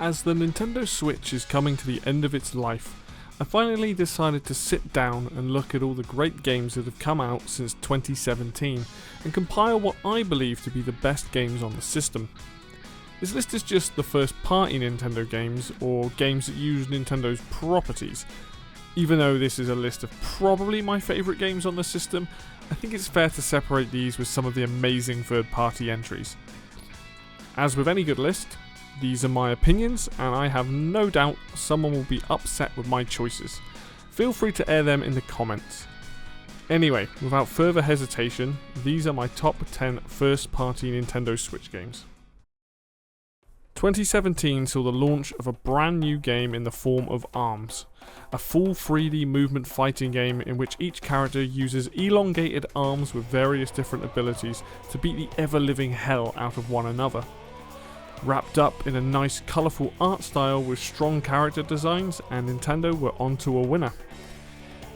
As the Nintendo Switch is coming to the end of its life, I finally decided to sit down and look at all the great games that have come out since 2017 and compile what I believe to be the best games on the system. This list is just the first party Nintendo games or games that use Nintendo's properties. Even though this is a list of probably my favourite games on the system, I think it's fair to separate these with some of the amazing third party entries. As with any good list, these are my opinions, and I have no doubt someone will be upset with my choices. Feel free to air them in the comments. Anyway, without further hesitation, these are my top 10 first-party Nintendo Switch games. 2017 saw the launch of a brand new game in the form of ARMS, a full 3D movement fighting game in which each character uses elongated arms with various different abilities to beat the ever-living hell out of one another. Wrapped up in a nice colourful art style with strong character designs, and Nintendo were onto a winner.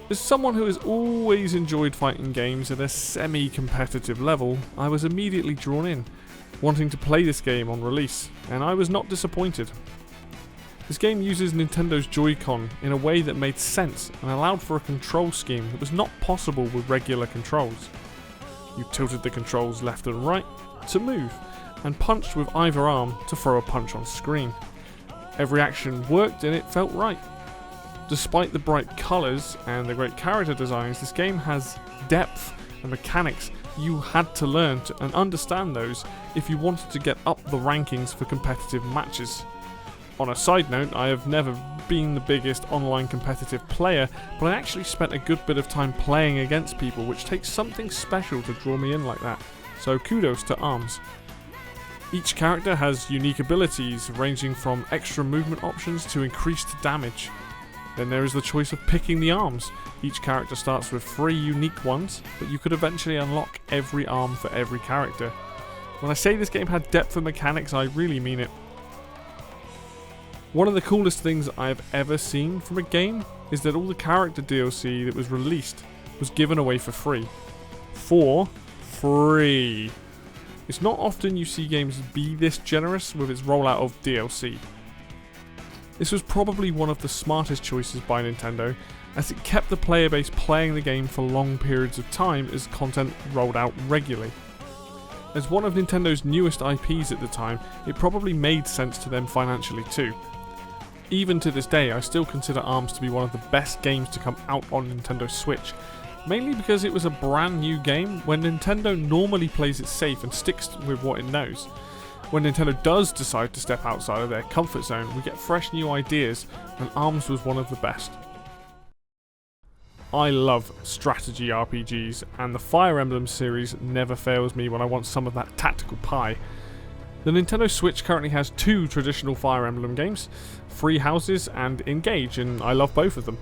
As someone who has always enjoyed fighting games at a semi-competitive level, I was immediately drawn in, wanting to play this game on release, and I was not disappointed. This game uses Nintendo's Joy-Con in a way that made sense and allowed for a control scheme that was not possible with regular controls. You tilted the controls left and right to move, and punched with either arm to throw a punch on screen. Every action worked and it felt right. Despite the bright colours and the great character designs, this game has depth and mechanics you had to learn and understand those if you wanted to get up the rankings for competitive matches. On a side note, I have never been the biggest online competitive player, but I actually spent a good bit of time playing against people, which takes something special to draw me in like that, so kudos to ARMS. Each character has unique abilities ranging from extra movement options to increased damage. Then there is the choice of picking the arms. Each character starts with 3 unique ones, but you could eventually unlock every arm for every character. When I say this game had depth of mechanics, I really mean it. One of the coolest things I have ever seen from a game is that all the character DLC that was released was given away for free. For free. It's not often you see games be this generous with its rollout of DLC. This was probably one of the smartest choices by Nintendo, as it kept the player base playing the game for long periods of time as content rolled out regularly. As one of Nintendo's newest IPs at the time, it probably made sense to them financially too. Even to this day, I still consider ARMS to be one of the best games to come out on Nintendo Switch, mainly because it was a brand new game when Nintendo normally plays it safe and sticks with what it knows. When Nintendo does decide to step outside of their comfort zone, we get fresh new ideas, and ARMS was one of the best. I love strategy RPGs, and the Fire Emblem series never fails me when I want some of that tactical pie. The Nintendo Switch currently has 2 traditional Fire Emblem games, Three Houses and Engage, and I love both of them.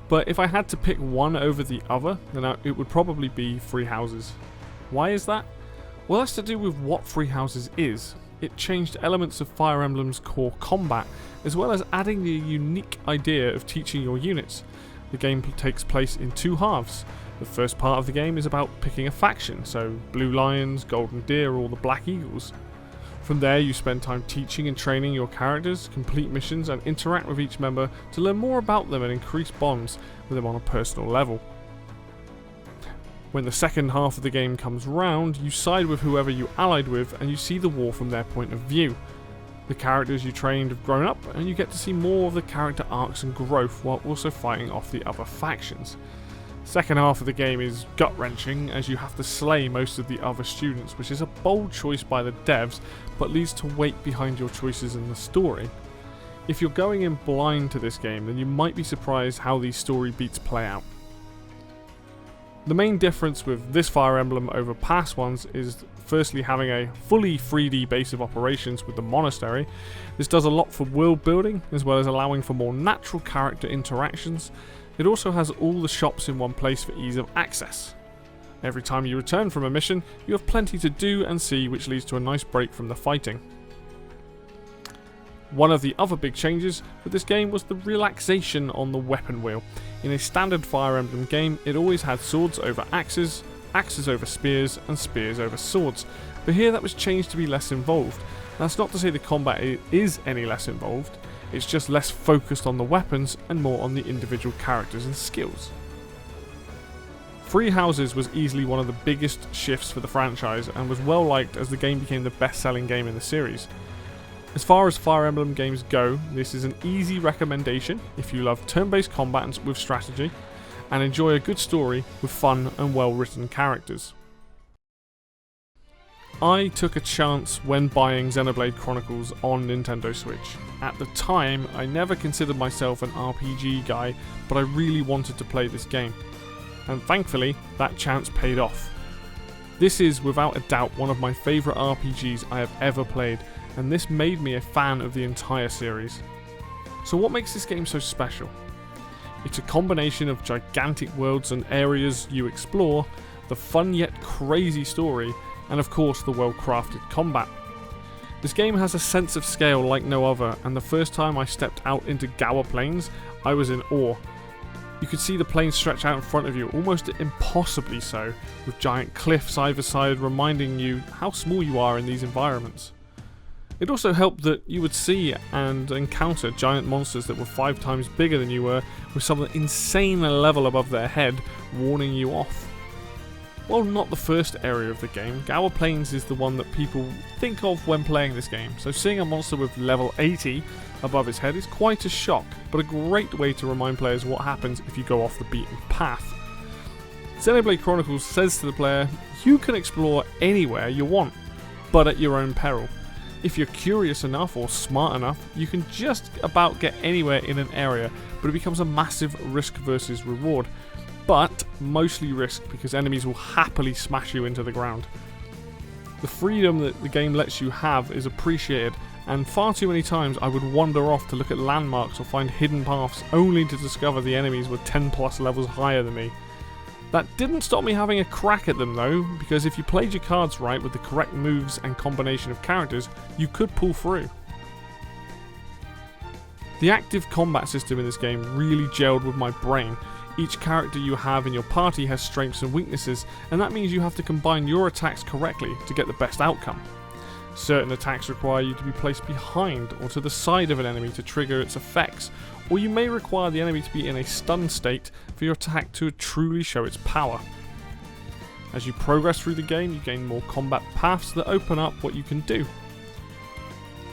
But if I had to pick one over the other, then it would probably be Three Houses. Why is that? Well, that's to do with what Three Houses is. It changed elements of Fire Emblem's core combat, as well as adding the unique idea of teaching your units. The game takes place in 2 halves. The first part of the game is about picking a faction, so Blue Lions, Golden Deer, or the Black Eagles. From there, you spend time teaching and training your characters, complete missions, and interact with each member to learn more about them and increase bonds with them on a personal level. When the second half of the game comes round, you side with whoever you allied with and you see the war from their point of view. The characters you trained have grown up and you get to see more of the character arcs and growth while also fighting off the other factions. Second half of the game is gut-wrenching as you have to slay most of the other students, which is a bold choice by the devs but leads to weight behind your choices in the story. If you're going in blind to this game, then you might be surprised how these story beats play out. The main difference with this Fire Emblem over past ones is firstly having a fully 3D base of operations with the monastery. This does a lot for world building as well as allowing for more natural character interactions. It also has all the shops in one place for ease of access. Every time you return from a mission, you have plenty to do and see, which leads to a nice break from the fighting. One of the other big changes with this game was the relaxation on the weapon wheel. In a standard Fire Emblem game, it always had swords over axes, axes over spears and spears over swords, but here that was changed to be less involved. That's not to say the combat is any less involved, it's just less focused on the weapons and more on the individual characters and skills. Free houses was easily one of the biggest shifts for the franchise and was well liked as the game became the best selling game in the series. As far as Fire Emblem games go, this is an easy recommendation if you love turn-based combat with strategy and enjoy a good story with fun and well written characters. I took a chance when buying Xenoblade Chronicles on Nintendo Switch. At the time, I never considered myself an RPG guy, but I really wanted to play this game. And thankfully, that chance paid off. This is without a doubt one of my favourite RPGs I have ever played, and this made me a fan of the entire series. So what makes this game so special? It's a combination of gigantic worlds and areas you explore, the fun yet crazy story, and of course the well-crafted combat. This game has a sense of scale like no other, and the first time I stepped out into Gawa Plains, I was in awe. You could see the plains stretch out in front of you, almost impossibly so, with giant cliffs either side reminding you how small you are in these environments. It also helped that you would see and encounter giant monsters that were 5 times bigger than you were, with some insane level above their head warning you off. While not the first area of the game, Gawa Plains is the one that people think of when playing this game, so seeing a monster with level 80 above its head is quite a shock, but a great way to remind players what happens if you go off the beaten path. Xenoblade Chronicles says to the player, you can explore anywhere you want, but at your own peril. If you're curious enough or smart enough, you can just about get anywhere in an area, but it becomes a massive risk versus reward. But mostly risk, because enemies will happily smash you into the ground. The freedom that the game lets you have is appreciated, and far too many times I would wander off to look at landmarks or find hidden paths only to discover the enemies were 10 plus levels higher than me. That didn't stop me having a crack at them though, because if you played your cards right with the correct moves and combination of characters, you could pull through. The active combat system in this game really gelled with my brain. Each character you have in your party has strengths and weaknesses, and that means you have to combine your attacks correctly to get the best outcome. Certain attacks require you to be placed behind or to the side of an enemy to trigger its effects, or you may require the enemy to be in a stun state for your attack to truly show its power. As you progress through the game, you gain more combat paths that open up what you can do.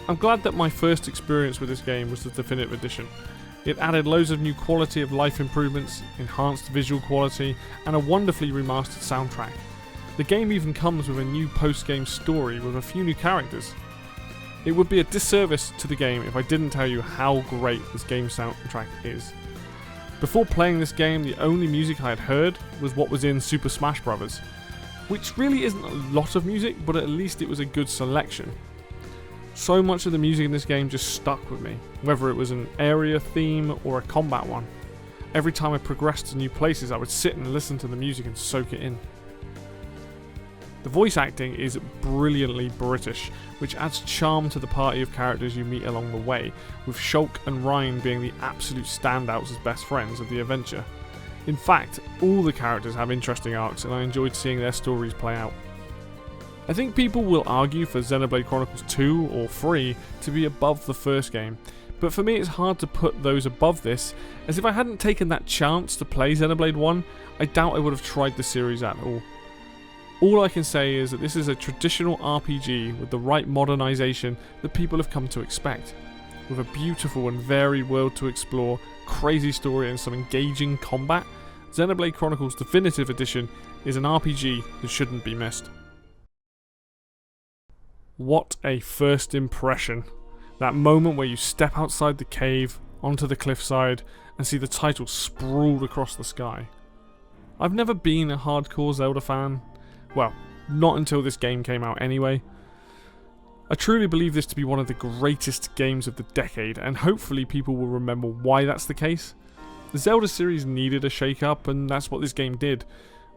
I'm glad that my first experience with this game was the Definitive Edition. It added loads of new quality of life improvements, enhanced visual quality, and a wonderfully remastered soundtrack. The game even comes with a new post-game story with a few new characters. It would be a disservice to the game if I didn't tell you how great this game's soundtrack is. Before playing this game, the only music I had heard was what was in Super Smash Bros., which really isn't a lot of music, but at least it was a good selection. So much of the music in this game just stuck with me, whether it was an area theme or a combat one. Every time I progressed to new places, I would sit and listen to the music and soak it in. The voice acting is brilliantly British, which adds charm to the party of characters you meet along the way, with Shulk and Ryan being the absolute standouts as best friends of the adventure. In fact, all the characters have interesting arcs, and I enjoyed seeing their stories play out. I think people will argue for Xenoblade Chronicles 2 or 3 to be above the first game, but for me it's hard to put those above this, as if I hadn't taken that chance to play Xenoblade 1, I doubt I would have tried the series at all. All I can say is that this is a traditional RPG with the right modernisation that people have come to expect. With a beautiful and varied world to explore, crazy story and some engaging combat, Xenoblade Chronicles Definitive Edition is an RPG that shouldn't be missed. What a first impression. That moment where you step outside the cave, onto the cliffside, and see the title sprawled across the sky. I've never been a hardcore Zelda fan. Well, not until this game came out anyway. I truly believe this to be one of the greatest games of the decade, and hopefully people will remember why that's the case. The Zelda series needed a shake-up, and that's what this game did.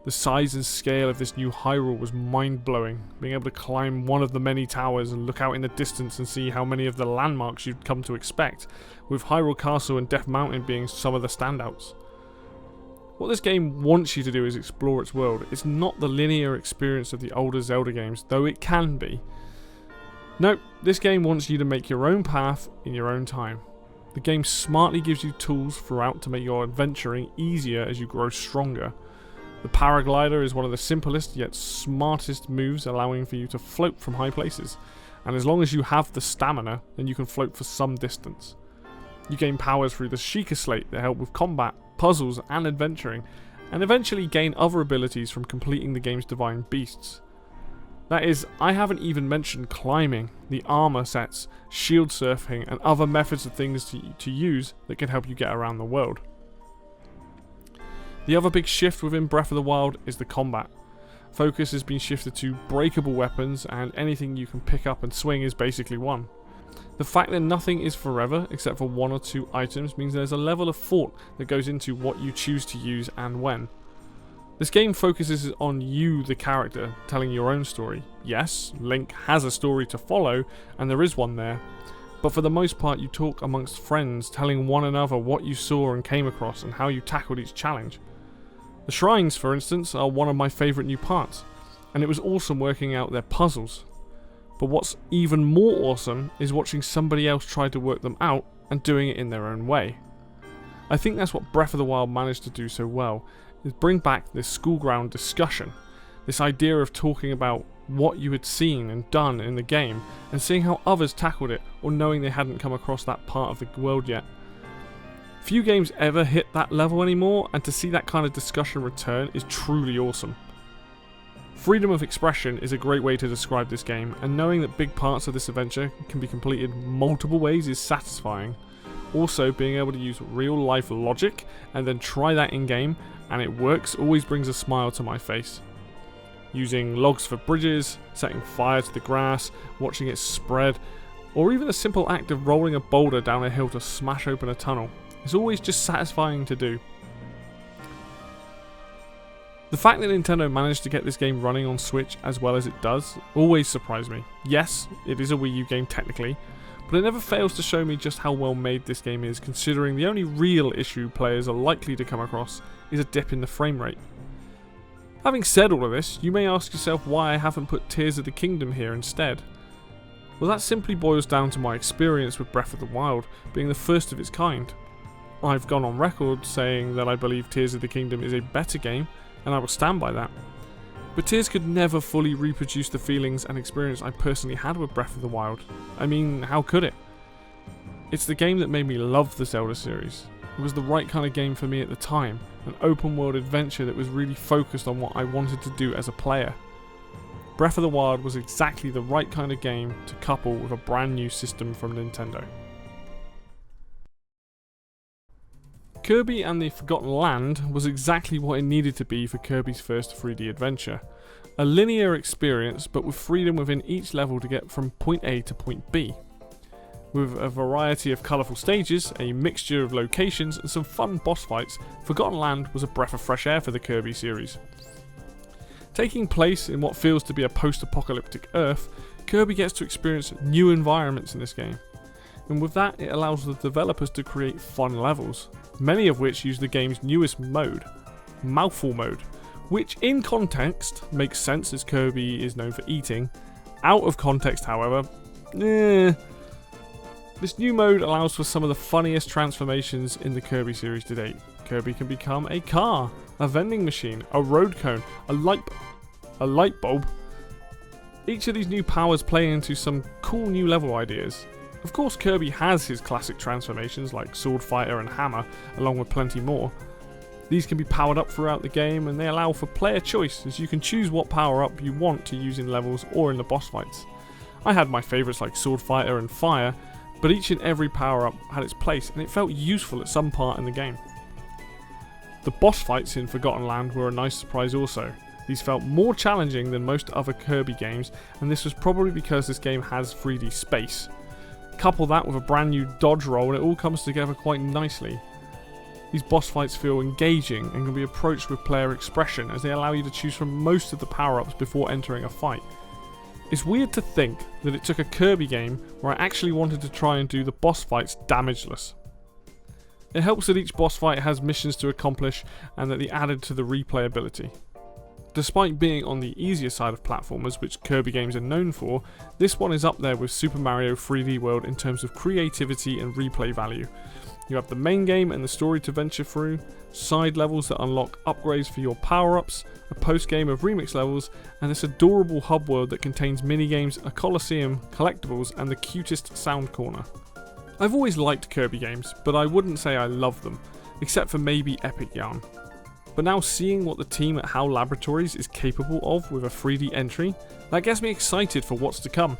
The size and scale of this new Hyrule was mind-blowing, being able to climb one of the many towers and look out in the distance and see how many of the landmarks you'd come to expect, with Hyrule Castle and Death Mountain being some of the standouts. What this game wants you to do is explore its world. It's not the linear experience of the older Zelda games, though it can be. No, this game wants you to make your own path in your own time. The game smartly gives you tools throughout to make your adventuring easier as you grow stronger. The paraglider is one of the simplest yet smartest moves, allowing for you to float from high places. And as long as you have the stamina, then you can float for some distance. You gain powers through the Sheikah Slate that help with combat, puzzles and adventuring, and eventually gain other abilities from completing the game's divine beasts. That is, I haven't even mentioned climbing, the armor sets, shield surfing and other methods of things to use that can help you get around the world. The other big shift within Breath of the Wild is the combat. Focus has been shifted to breakable weapons, and anything you can pick up and swing is basically won. The fact that nothing is forever except for one or two items means there's a level of thought that goes into what you choose to use and when. This game focuses on you, the character, telling your own story. Yes, Link has a story to follow, and there is one there, but for the most part you talk amongst friends, telling one another what you saw and came across and how you tackled each challenge. The shrines, for instance, are one of my favourite new parts, and it was awesome working out their puzzles. But what's even more awesome is watching somebody else try to work them out and doing it in their own way. I think that's what Breath of the Wild managed to do so well, is bring back this school ground discussion, this idea of talking about what you had seen and done in the game and seeing how others tackled it, or knowing they hadn't come across that part of the world yet. Few games ever hit that level anymore, and to see that kind of discussion return is truly awesome. Freedom of expression is a great way to describe this game, and knowing that big parts of this adventure can be completed multiple ways is satisfying. Also, being able to use real life logic and then try that in game and it works always brings a smile to my face. Using logs for bridges, setting fire to the grass, watching it spread, or even the simple act of rolling a boulder down a hill to smash open a tunnel is always just satisfying to do. The fact that Nintendo managed to get this game running on Switch as well as it does always surprised me. Yes, it is a Wii U game technically, but it never fails to show me just how well made this game is, considering the only real issue players are likely to come across is a dip in the frame rate. Having said all of this, you may ask yourself why I haven't put Tears of the Kingdom here instead. Well, that simply boils down to my experience with Breath of the Wild being the first of its kind. I've gone on record saying that I believe Tears of the Kingdom is a better game, and I will stand by that. But Tears could never fully reproduce the feelings and experience I personally had with Breath of the Wild. I mean, how could it? It's the game that made me love the Zelda series. It was the right kind of game for me at the time, an open world adventure that was really focused on what I wanted to do as a player. Breath of the Wild was exactly the right kind of game to couple with a brand new system from Nintendo. Kirby and the Forgotten Land was exactly what it needed to be for Kirby's first 3D adventure. A linear experience, but with freedom within each level to get from point A to point B. With a variety of colourful stages, a mixture of locations and some fun boss fights, Forgotten Land was a breath of fresh air for the Kirby series. Taking place in what feels to be a post-apocalyptic Earth, Kirby gets to experience new environments in this game. And with that, it allows the developers to create fun levels, many of which use the game's newest mode, Mouthful Mode, which in context makes sense as Kirby is known for eating. Out of context, however, This new mode allows for some of the funniest transformations in the Kirby series to date. Kirby can become a car, a vending machine, a road cone, a light bulb. Each of these new powers play into some cool new level ideas. Of course, Kirby has his classic transformations like Sword Fighter and Hammer, along with plenty more. These can be powered up throughout the game, and they allow for player choice, as you can choose what power up you want to use in levels or in the boss fights. I had my favourites like Sword Fighter and Fire, but each and every power up had its place, and it felt useful at some part in the game. The boss fights in Forgotten Land were a nice surprise also. These felt more challenging than most other Kirby games, and this was probably because this game has 3D space. Couple that with a brand new dodge roll and it all comes together quite nicely. These boss fights feel engaging and can be approached with player expression, as they allow you to choose from most of the power-ups before entering a fight. It's weird to think that it took a Kirby game where I actually wanted to try and do the boss fights damageless. It helps that each boss fight has missions to accomplish and that they added to the replayability. Despite being on the easier side of platformers, which Kirby games are known for, this one is up there with Super Mario 3D World in terms of creativity and replay value. You have the main game and the story to venture through, side levels that unlock upgrades for your power-ups, a post-game of remix levels, and this adorable hub world that contains minigames, a coliseum, collectibles, and the cutest sound corner. I've always liked Kirby games, but I wouldn't say I love them, except for maybe Epic Yarn. But now seeing what the team at HAL Laboratories is capable of with a 3D entry, that gets me excited for what's to come.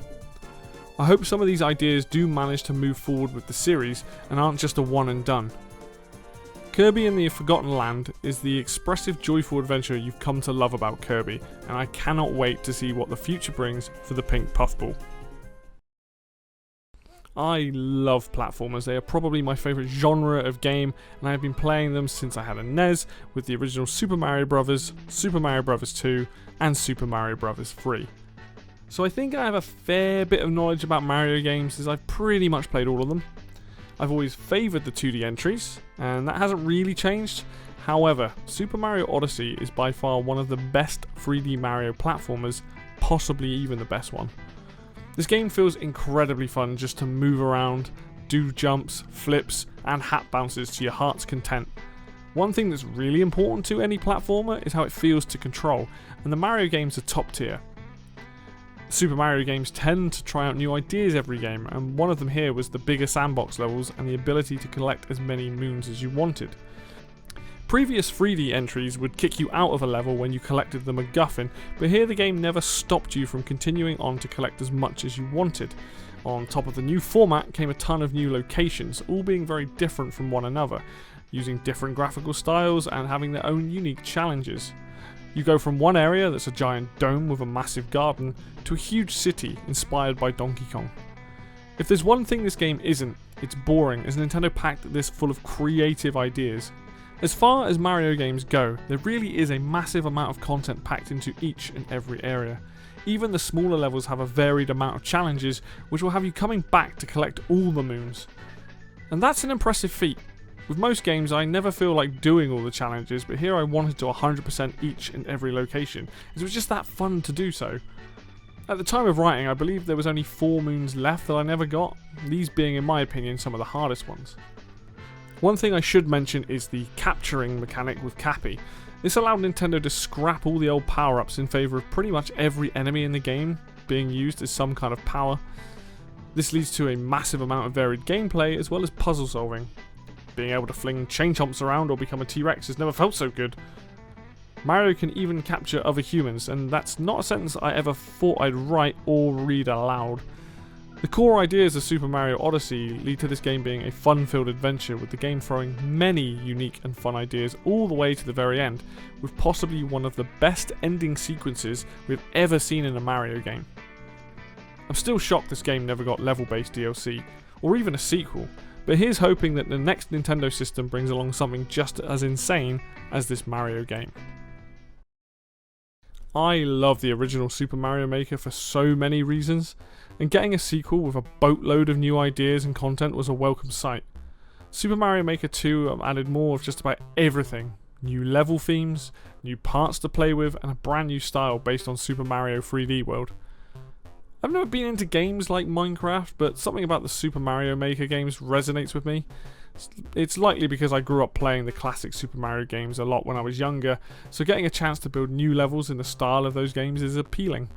I hope some of these ideas do manage to move forward with the series and aren't just a one and done. Kirby and the Forgotten Land is the expressive, joyful adventure you've come to love about Kirby, and I cannot wait to see what the future brings for the pink puffball. I love platformers, they are probably my favourite genre of game, and I have been playing them since I had a NES with the original Super Mario Bros., Super Mario Bros. 2 and Super Mario Bros. 3. So I think I have a fair bit of knowledge about Mario games as I've pretty much played all of them. I've always favoured the 2D entries, and that hasn't really changed. However, Super Mario Odyssey is by far one of the best 3D Mario platformers, possibly even the best one. This game feels incredibly fun just to move around, do jumps, flips, and hat bounces to your heart's content. One thing that's really important to any platformer is how it feels to control, and the Mario games are top tier. Super Mario games tend to try out new ideas every game, and one of them here was the bigger sandbox levels and the ability to collect as many moons as you wanted. Previous 3D entries would kick you out of a level when you collected the MacGuffin, but here the game never stopped you from continuing on to collect as much as you wanted. On top of the new format came a ton of new locations, all being very different from one another, using different graphical styles and having their own unique challenges. You go from one area that's a giant dome with a massive garden to a huge city inspired by Donkey Kong. If there's one thing this game isn't, it's boring, as Nintendo packed this full of creative ideas. As far as Mario games go, there really is a massive amount of content packed into each and every area. Even the smaller levels have a varied amount of challenges, which will have you coming back to collect all the moons. And that's an impressive feat. With most games, I never feel like doing all the challenges, but here I wanted to 100% each and every location, as it was just that fun to do so. At the time of writing, I believe there was only 4 moons left that I never got, these being, in my opinion, some of the hardest ones. One thing I should mention is the capturing mechanic with Cappy. This allowed Nintendo to scrap all the old power-ups in favour of pretty much every enemy in the game being used as some kind of power. This leads to a massive amount of varied gameplay as well as puzzle solving. Being able to fling chain chomps around or become a T-Rex has never felt so good. Mario can even capture other humans, and that's not a sentence I ever thought I'd write or read aloud. The core ideas of Super Mario Odyssey lead to this game being a fun-filled adventure, with the game throwing many unique and fun ideas all the way to the very end, with possibly one of the best ending sequences we've ever seen in a Mario game. I'm still shocked this game never got level-based DLC, or even a sequel, but here's hoping that the next Nintendo system brings along something just as insane as this Mario game. I love the original Super Mario Maker for so many reasons, and getting a sequel with a boatload of new ideas and content was a welcome sight. Super Mario Maker 2 added more of just about everything. New level themes, new parts to play with, and a brand new style based on Super Mario 3D World. I've never been into games like Minecraft, but something about the Super Mario Maker games resonates with me. It's likely because I grew up playing the classic Super Mario games a lot when I was younger, so getting a chance to build new levels in the style of those games is appealing.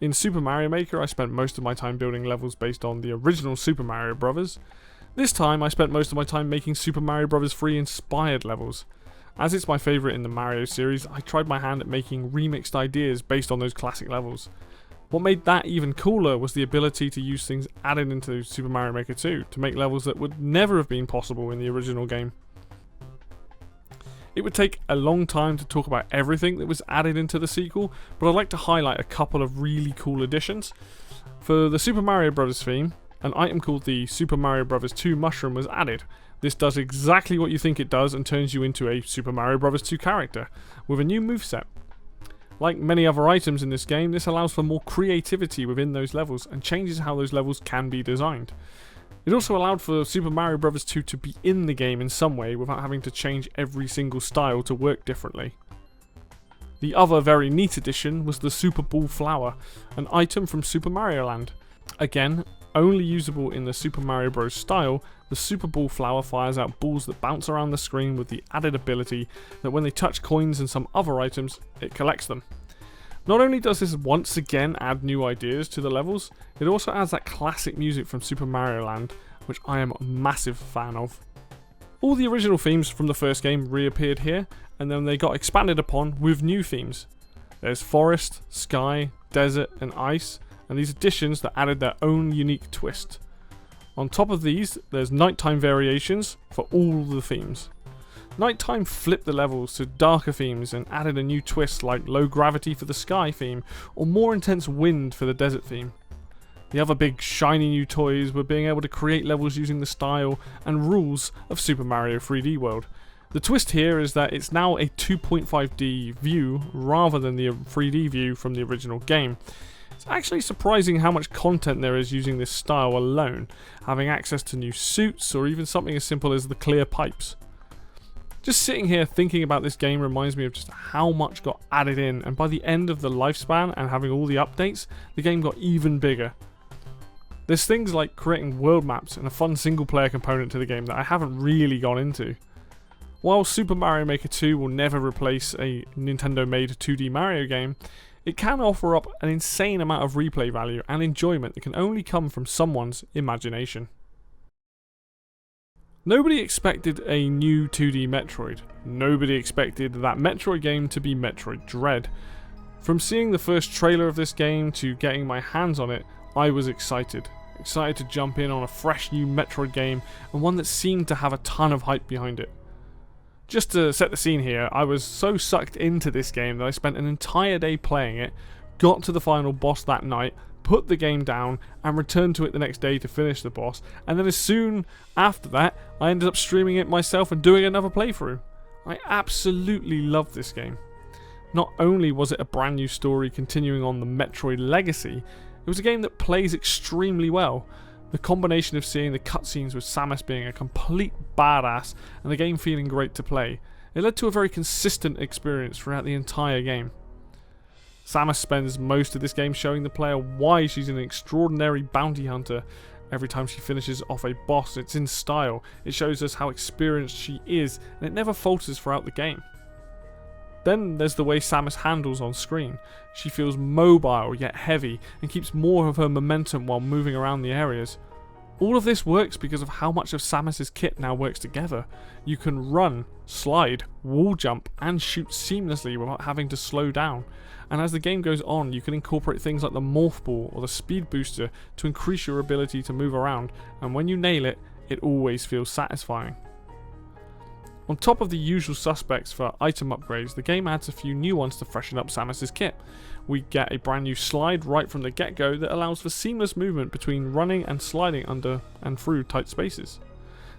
In Super Mario Maker, I spent most of my time building levels based on the original Super Mario Bros. This time, I spent most of my time making Super Mario Bros. 3 inspired levels. As it's my favourite in the Mario series, I tried my hand at making remixed ideas based on those classic levels. What made that even cooler was the ability to use things added into Super Mario Maker 2 to make levels that would never have been possible in the original game. It would take a long time to talk about everything that was added into the sequel, but I'd like to highlight a couple of really cool additions. For the Super Mario Bros. Theme, an item called the Super Mario Bros. 2 mushroom was added. This does exactly what you think it does and turns you into a Super Mario Bros. 2 character, with a new moveset. Like many other items in this game, this allows for more creativity within those levels and changes how those levels can be designed. It also allowed for Super Mario Bros. 2 to be in the game in some way without having to change every single style to work differently. The other very neat addition was the Super Ball Flower, an item from Super Mario Land. Again, only usable in the Super Mario Bros. Style, the Super Ball Flower fires out balls that bounce around the screen with the added ability that when they touch coins and some other items, it collects them. Not only does this once again add new ideas to the levels, it also adds that classic music from Super Mario Land, which I am a massive fan of. All the original themes from the first game reappeared here, and then they got expanded upon with new themes. There's forest, sky, desert, and ice, and these additions that added their own unique twist. On top of these, there's nighttime variations for all the themes. Nighttime flipped the levels to darker themes and added a new twist like low gravity for the sky theme, or more intense wind for the desert theme. The other big shiny new toys were being able to create levels using the style and rules of Super Mario 3D World. The twist here is that it's now a 2.5D view rather than the 3D view from the original game. It's actually surprising how much content there is using this style alone, having access to new suits or even something as simple as the clear pipes. Just sitting here thinking about this game reminds me of just how much got added in, and by the end of the lifespan and having all the updates, the game got even bigger. There's things like creating world maps and a fun single player component to the game that I haven't really gone into. While Super Mario Maker 2 will never replace a Nintendo-made 2D Mario game, it can offer up an insane amount of replay value and enjoyment that can only come from someone's imagination. Nobody expected a new 2D Metroid. Nobody expected that Metroid game to be Metroid Dread. From seeing the first trailer of this game to getting my hands on it, I was excited. Excited to jump in on a fresh new Metroid game, and one that seemed to have a ton of hype behind it. Just to set the scene here, I was so sucked into this game that I spent an entire day playing it, got to the final boss that night, put the game down, and returned to it the next day to finish the boss, and then as soon after that, I ended up streaming it myself and doing another playthrough. I absolutely loved this game. Not only was it a brand new story continuing on the Metroid legacy, it was a game that plays extremely well. The combination of seeing the cutscenes with Samus being a complete badass and the game feeling great to play, it led to a very consistent experience throughout the entire game. Samus spends most of this game showing the player why she's an extraordinary bounty hunter. Every time she finishes off a boss, it's in style, it shows us how experienced she is, and it never falters throughout the game. Then there's the way Samus handles on screen. She feels mobile yet heavy and keeps more of her momentum while moving around the areas. All of this works because of how much of Samus's kit now works together. You can run, slide, wall jump and shoot seamlessly without having to slow down. And as the game goes on, you can incorporate things like the Morph Ball or the Speed Booster to increase your ability to move around, and when you nail it, it always feels satisfying. On top of the usual suspects for item upgrades, the game adds a few new ones to freshen up Samus's kit. We get a brand new slide right from the get-go that allows for seamless movement between running and sliding under and through tight spaces.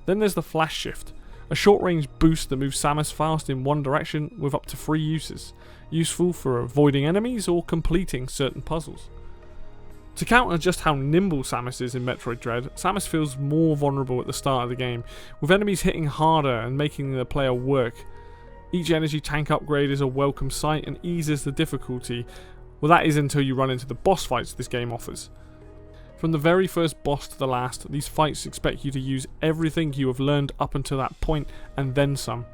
Then there's the Flash Shift, a short-range boost that moves Samus fast in one direction with up to 3 uses, useful for avoiding enemies or completing certain puzzles. To counter just how nimble Samus is in Metroid Dread, Samus feels more vulnerable at the start of the game, with enemies hitting harder and making the player work. Each energy tank upgrade is a welcome sight and eases the difficulty. Well, that is until you run into the boss fights this game offers. From the very first boss to the last, these fights expect you to use everything you have learned up until that point and then some.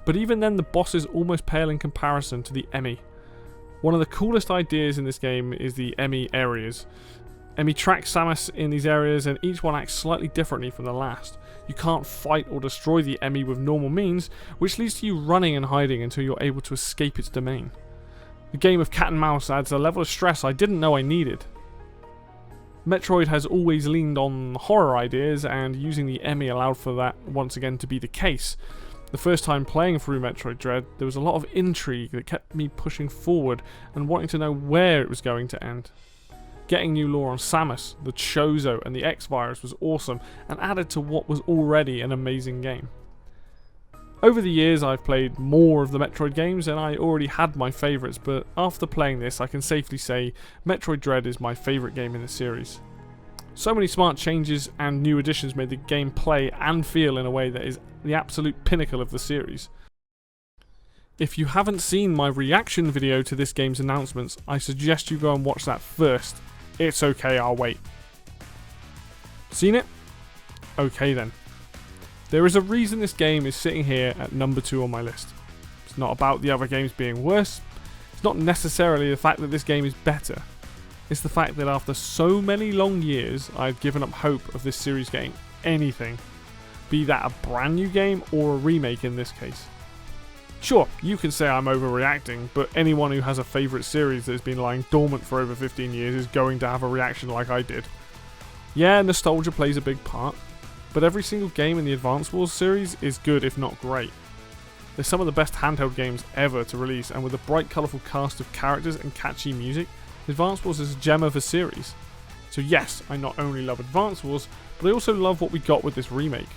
But even then, the bosses almost pale in comparison to the Emmy. One of the coolest ideas in this game is the Emmy areas. Emmy tracks Samus in these areas and each one acts slightly differently from the last. You can't fight or destroy the Emmy with normal means, which leads to you running and hiding until you're able to escape its domain. The game of cat and mouse adds a level of stress I didn't know I needed. Metroid has always leaned on horror ideas, and using the Emmy allowed for that once again to be the case. The first time playing through Metroid Dread, there was a lot of intrigue that kept me pushing forward and wanting to know where it was going to end. Getting new lore on Samus, the Chozo and the X-Virus was awesome and added to what was already an amazing game. Over the years I've played more of the Metroid games and I already had my favourites, but after playing this I can safely say Metroid Dread is my favourite game in the series. So many smart changes and new additions made the game play and feel in a way that is the absolute pinnacle of the series. If you haven't seen my reaction video to this game's announcements, I suggest you go and watch that first. It's okay, I'll wait. Seen it? Okay then. There is a reason this game is sitting here at number 2 on my list. It's not about the other games being worse. It's not necessarily the fact that this game is better. It's the fact that after so many long years, I had given up hope of this series getting anything. Be that a brand new game or a remake in this case. Sure, you can say I'm overreacting, but anyone who has a favourite series that has been lying dormant for over 15 years is going to have a reaction like I did. Yeah, nostalgia plays a big part, but every single game in the Advance Wars series is good if not great. They're some of the best handheld games ever to release, and with a bright colourful cast of characters and catchy music, Advance Wars is a gem of a series. So yes, I not only love Advance Wars, but I also love what we got with this remake.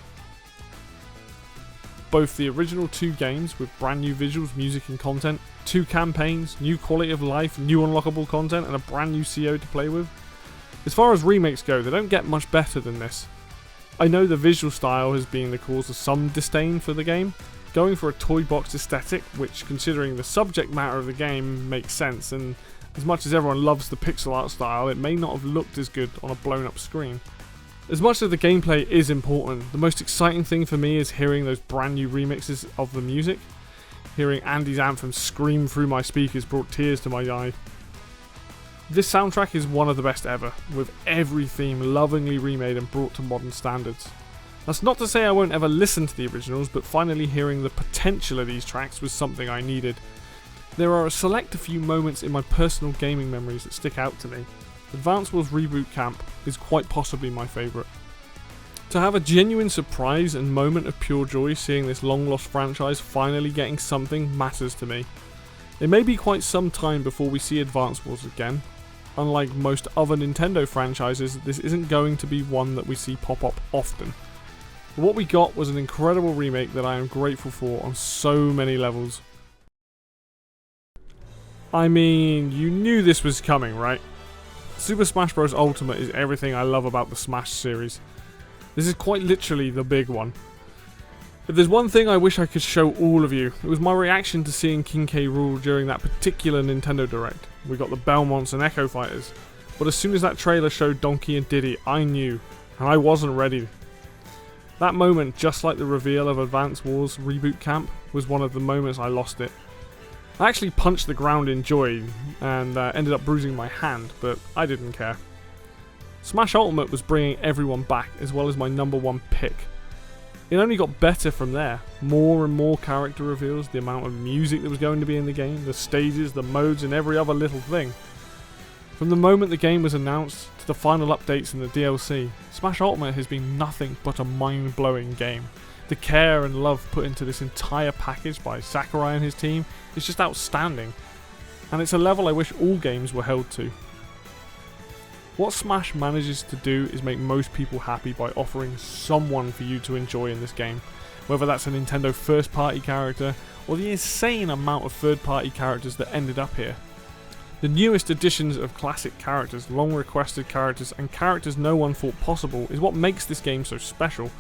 Both the original 2 games with brand new visuals, music and content, 2 campaigns, new quality of life, new unlockable content and a brand new CO to play with. As far as remakes go, they don't get much better than this. I know the visual style has been the cause of some disdain for the game, going for a toy box aesthetic, which considering the subject matter of the game makes sense, and as much as everyone loves the pixel art style, it may not have looked as good on a blown up screen. As much as the gameplay is important, the most exciting thing for me is hearing those brand new remixes of the music. Hearing Andy's anthem scream through my speakers brought tears to my eye. This soundtrack is one of the best ever, with every theme lovingly remade and brought to modern standards. That's not to say I won't ever listen to the originals, but finally hearing the potential of these tracks was something I needed. There are a select few moments in my personal gaming memories that stick out to me. Advance Wars Reboot Camp is quite possibly my favourite. To have a genuine surprise and moment of pure joy seeing this long lost franchise finally getting something matters to me. It may be quite some time before we see Advance Wars again. Unlike most other Nintendo franchises, this isn't going to be one that we see pop up often. But what we got was an incredible remake that I am grateful for on so many levels. I mean, you knew this was coming, right? Super Smash Bros. Ultimate is everything I love about the Smash series. This is quite literally the big one. If there's one thing I wish I could show all of you, it was my reaction to seeing King K. Rool during that particular Nintendo Direct. We got the Belmonts and Echo Fighters, but as soon as that trailer showed Donkey and Diddy, I knew, and I wasn't ready. That moment, just like the reveal of Advance Wars Reboot Camp, was one of the moments I lost it. I actually punched the ground in joy and ended up bruising my hand, but I didn't care. Smash Ultimate was bringing everyone back, as well as my number 1 pick. It only got better from there. More and more character reveals, the amount of music that was going to be in the game, the stages, the modes and every other little thing. From the moment the game was announced to the final updates and the DLC, Smash Ultimate has been nothing but a mind-blowing game. The care and love put into this entire package by Sakurai and his team is just outstanding, and it's a level I wish all games were held to. What Smash manages to do is make most people happy by offering someone for you to enjoy in this game, whether that's a Nintendo first party character or the insane amount of third party characters that ended up here. The newest additions of classic characters, long requested characters and characters no one thought possible is what makes this game so special.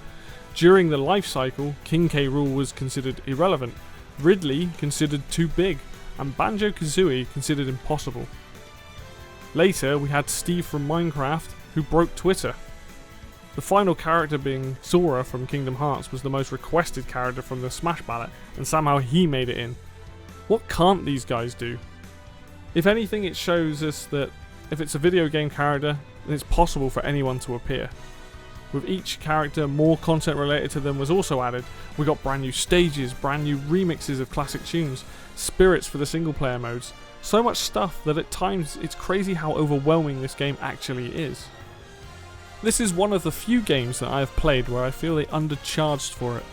During the life cycle, King K. Rool was considered irrelevant, Ridley considered too big, and Banjo-Kazooie considered impossible. Later, we had Steve from Minecraft, who broke Twitter. The final character being Sora from Kingdom Hearts was the most requested character from the Smash ballot, and somehow he made it in. What can't these guys do? If anything, it shows us that if it's a video game character, then it's possible for anyone to appear. With each character, more content related to them was also added. We got brand new stages, brand new remixes of classic tunes, spirits for the single player modes. So much stuff that at times it's crazy how overwhelming this game actually is. This is one of the few games that I have played where I feel they undercharged for it.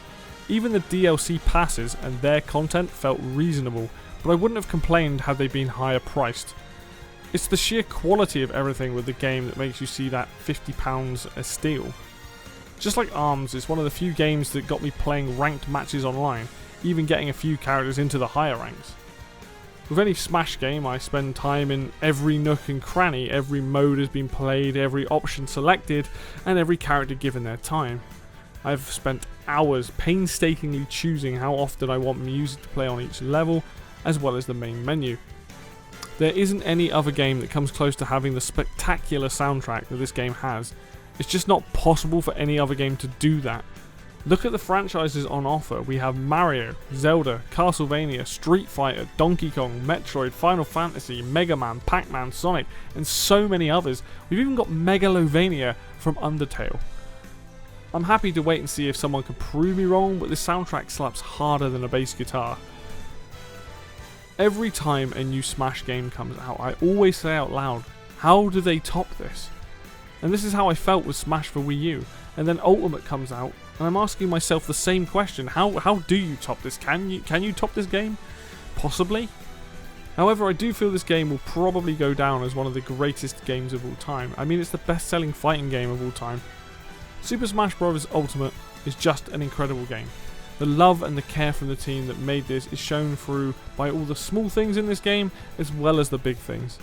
Even the DLC passes and their content felt reasonable, but I wouldn't have complained had they been higher priced. It's the sheer quality of everything with the game that makes you see that £50 a steal. Just like ARMS, it's one of the few games that got me playing ranked matches online, even getting a few characters into the higher ranks. With any Smash game, I spend time in every nook and cranny, every mode has been played, every option selected, and every character given their time. I've spent hours painstakingly choosing how often I want music to play on each level, as well as the main menu. There isn't any other game that comes close to having the spectacular soundtrack that this game has. It's just not possible for any other game to do that. Look at the franchises on offer. We have Mario, Zelda, Castlevania, Street Fighter, Donkey Kong, Metroid, Final Fantasy, Mega Man, Pac-Man, Sonic, and so many others. We've even got Megalovania from Undertale. I'm happy to wait and see if someone can prove me wrong, but this soundtrack slaps harder than a bass guitar. Every time a new Smash game comes out, I always say out loud, how do they top this? And this is how I felt with Smash for Wii U. And then Ultimate comes out, and I'm asking myself the same question. How do you top this? Can you top this game? Possibly. However, I do feel this game will probably go down as one of the greatest games of all time. I mean, it's the best-selling fighting game of all time. Super Smash Bros. Ultimate is just an incredible game. The love and the care from the team that made this is shown through by all the small things in this game, as well as the big things.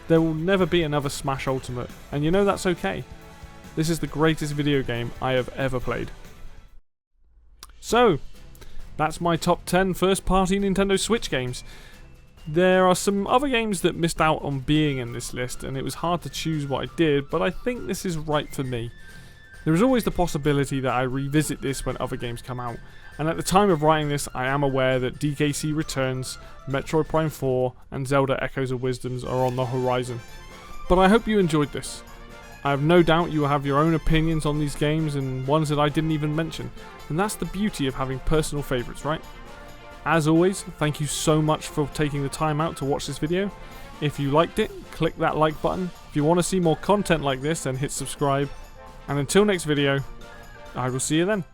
There will never be another Smash Ultimate, and you know that's okay. This is the greatest video game I have ever played. So, that's my top 10 first-party Nintendo Switch games. There are some other games that missed out on being in this list, and it was hard to choose what I did, but I think this is right for me. There is always the possibility that I revisit this when other games come out, and at the time of writing this, I am aware that DKC Returns, Metroid Prime 4, and Zelda Echoes of Wisdoms are on the horizon. But I hope you enjoyed this. I have no doubt you will have your own opinions on these games and ones that I didn't even mention, and that's the beauty of having personal favourites, right? As always, thank you so much for taking the time out to watch this video. If you liked it, click that like button. If you want to see more content like this, then hit subscribe. And until next video, I will see you then.